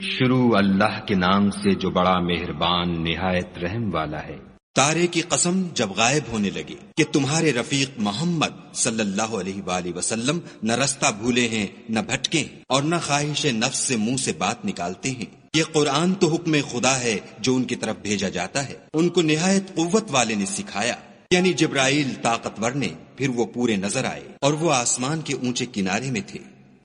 شروع اللہ کے نام سے جو بڑا مہربان نہایت رحم والا ہے۔ تارے کی قسم جب غائب ہونے لگے کہ تمہارے رفیق محمد صلی اللہ علیہ وآلہ وسلم نہ رستہ بھولے ہیں نہ بھٹکے اور نہ خواہش نفس سے منہ سے بات نکالتے ہیں۔ یہ قرآن تو حکم خدا ہے جو ان کی طرف بھیجا جاتا ہے۔ ان کو نہایت قوت والے نے سکھایا، یعنی جبرائیل طاقتور نے۔ پھر وہ پورے نظر آئے اور وہ آسمان کے اونچے کنارے میں تھے،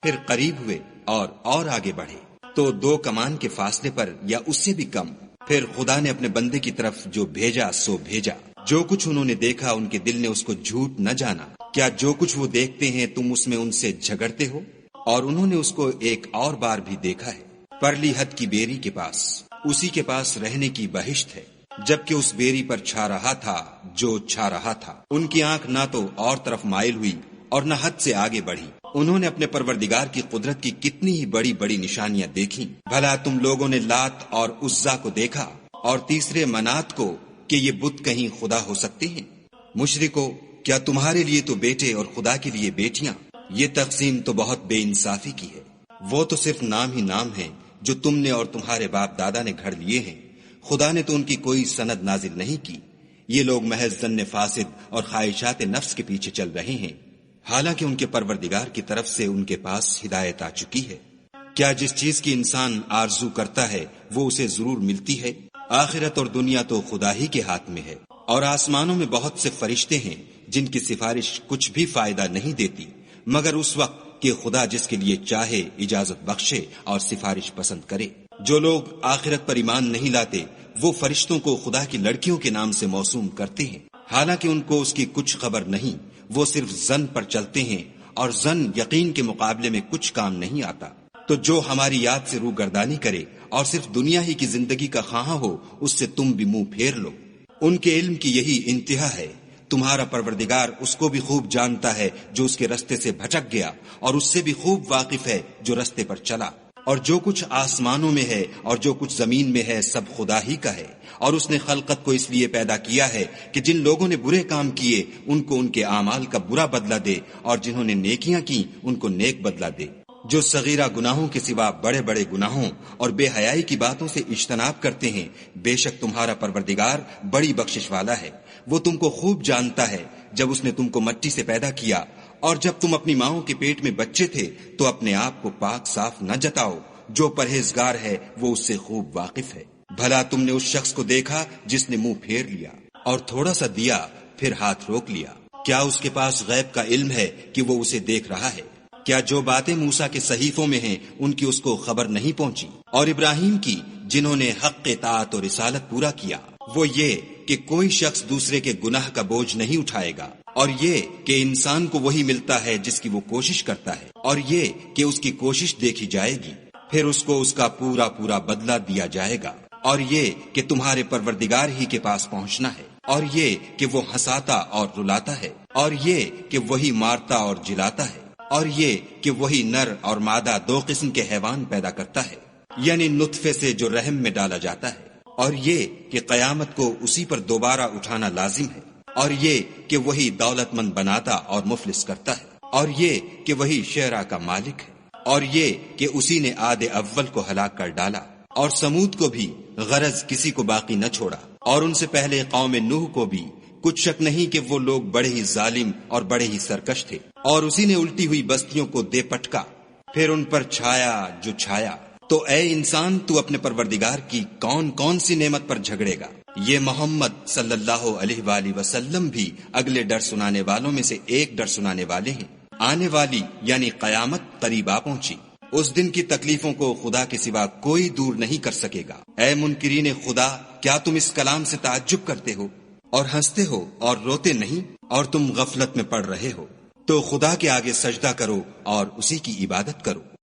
پھر قریب ہوئے اور آگے بڑھے تو 2 کمان کے فاصلے پر یا اس سے بھی کم۔ پھر خدا نے اپنے بندے کی طرف جو بھیجا سو بھیجا۔ جو کچھ انہوں نے دیکھا ان کے دل نے اس کو جھوٹ نہ جانا۔ کیا جو کچھ وہ دیکھتے ہیں تم اس میں ان سے جھگڑتے ہو؟ اور انہوں نے اس کو ایک اور بار بھی دیکھا ہے، پرلی حد کی بیری کے پاس، اسی کے پاس رہنے کی بہشت ہے، جبکہ اس بیری پر چھا رہا تھا جو چھا رہا تھا۔ ان کی آنکھ نہ تو اور طرف مائل ہوئی اور نہ حد سے آگے بڑھی۔ انہوں نے اپنے پروردگار کی قدرت کی کتنی ہی بڑی بڑی نشانیاں دیکھیں۔ بھلا تم لوگوں نے لات اور عزا کو دیکھا اور تیسرے منات کو کہ یہ بت کہیں خدا ہو سکتے ہیں؟ مشرکو، کیا تمہارے لیے تو بیٹے اور خدا کے لیے بیٹیاں؟ یہ تقسیم تو بہت بے انصافی کی ہے۔ وہ تو صرف نام ہی نام ہیں جو تم نے اور تمہارے باپ دادا نے گھڑ لیے ہیں۔ خدا نے تو ان کی کوئی سند نازل نہیں کی۔ یہ لوگ محض ظن فاسد اور خواہشات نفس کے پیچھے چل رہے ہیں، حالانکہ ان کے پروردگار کی طرف سے ان کے پاس ہدایت آ چکی ہے۔ کیا جس چیز کی انسان آرزو کرتا ہے وہ اسے ضرور ملتی ہے؟ آخرت اور دنیا تو خدا ہی کے ہاتھ میں ہے، اور آسمانوں میں بہت سے فرشتے ہیں جن کی سفارش کچھ بھی فائدہ نہیں دیتی مگر اس وقت کہ خدا جس کے لیے چاہے اجازت بخشے اور سفارش پسند کرے۔ جو لوگ آخرت پر ایمان نہیں لاتے وہ فرشتوں کو خدا کی لڑکیوں کے نام سے موسوم کرتے ہیں، حالانکہ ان کو اس کی کچھ خبر نہیں۔ وہ صرف ظن پر چلتے ہیں اور ظن یقین کے مقابلے میں کچھ کام نہیں آتا۔ تو جو ہماری یاد سے روگردانی کرے اور صرف دنیا ہی کی زندگی کا خواہاں ہو اس سے تم بھی منہ پھیر لو۔ ان کے علم کی یہی انتہا ہے۔ تمہارا پروردگار اس کو بھی خوب جانتا ہے جو اس کے رستے سے بھٹک گیا، اور اس سے بھی خوب واقف ہے جو رستے پر چلا۔ اور جو کچھ آسمانوں میں ہے اور جو کچھ زمین میں ہے سب خدا ہی کا ہے، اور اس نے خلقت کو اس لیے پیدا کیا ہے کہ جن لوگوں نے برے کام کیے ان کو ان کے اعمال کا برا بدلہ دے، اور جنہوں نے نیکیاں کی ان کو نیک بدلہ دے۔ جو صغیرہ گناہوں کے سوا بڑے بڑے گناہوں اور بے حیائی کی باتوں سے اجتناب کرتے ہیں، بے شک تمہارا پروردگار بڑی بخشش والا ہے۔ وہ تم کو خوب جانتا ہے۔ جب اس نے تم کو مٹی سے پیدا کیا اور جب تم اپنی ماؤں کے پیٹ میں بچے تھے تو اپنے آپ کو پاک صاف نہ جتاؤ۔ جو پرہیزگار ہے وہ اس سے خوب واقف ہے۔ بھلا تم نے اس شخص کو دیکھا جس نے منہ پھیر لیا اور تھوڑا سا دیا پھر ہاتھ روک لیا؟ کیا اس کے پاس غیب کا علم ہے کہ وہ اسے دیکھ رہا ہے؟ کیا جو باتیں موسیٰ کے صحیفوں میں ہیں ان کی اس کو خبر نہیں پہنچی؟ اور ابراہیم کی جنہوں نے حق اطاعت اور رسالت پورا کیا، وہ یہ کہ کوئی شخص دوسرے کے گناہ کا بوجھ نہیں اٹھائے گا، اور یہ کہ انسان کو وہی ملتا ہے جس کی وہ کوشش کرتا ہے، اور یہ کہ اس کی کوشش دیکھی جائے گی، پھر اس کو اس کا پورا پورا بدلہ دیا جائے گا، اور یہ کہ تمہارے پروردگار ہی کے پاس پہنچنا ہے، اور یہ کہ وہ ہنساتا اور رلاتا ہے، اور یہ کہ وہی مارتا اور جلاتا ہے، اور یہ کہ وہی نر اور مادہ 2 قسم کے حیوان پیدا کرتا ہے، یعنی نطفے سے جو رحم میں ڈالا جاتا ہے، اور یہ کہ قیامت کو اسی پر دوبارہ اٹھانا لازم ہے، اور یہ کہ وہی دولت مند بناتا اور مفلس کرتا ہے، اور یہ کہ وہی شعراء کا مالک ہے، اور یہ کہ اسی نے عاد اول کو ہلاک کر ڈالا، اور سمود کو بھی غرض کسی کو باقی نہ چھوڑا، اور ان سے پہلے قوم نوح کو بھی۔ کچھ شک نہیں کہ وہ لوگ بڑے ہی ظالم اور بڑے ہی سرکش تھے، اور اسی نے الٹی ہوئی بستیوں کو دے پٹکا، پھر ان پر چھایا جو چھایا۔ تو اے انسان، تو اپنے پروردگار کی کون کون سی نعمت پر جھگڑے گا؟ یہ محمد صلی اللہ علیہ وآلہ وسلم بھی اگلے ڈر سنانے والوں میں سے ایک ڈر سنانے والے ہیں۔ آنے والی یعنی قیامت قریب آ پہنچی۔ اس دن کی تکلیفوں کو خدا کے سوا کوئی دور نہیں کر سکے گا۔ اے منکرین خدا، کیا تم اس کلام سے تعجب کرتے ہو اور ہنستے ہو اور روتے نہیں، اور تم غفلت میں پڑ رہے ہو؟ تو خدا کے آگے سجدہ کرو اور اسی کی عبادت کرو۔